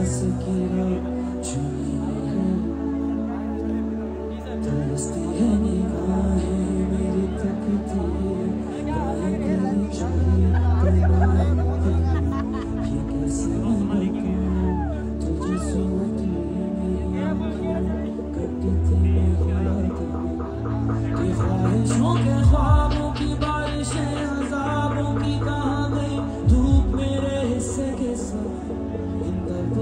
सांस की चुनी है, तरसती है निगाहें मेरी तकती है, गाए तेरी चाहिए ये कैसे मैं तुझे सोती मेरी आंखें कटती मेरी ख्वाहिशों के ख्वाबों की बारिशें अज़ाबों की कहाँ गई धूप मेरे हिस्से के साथ इन दर्द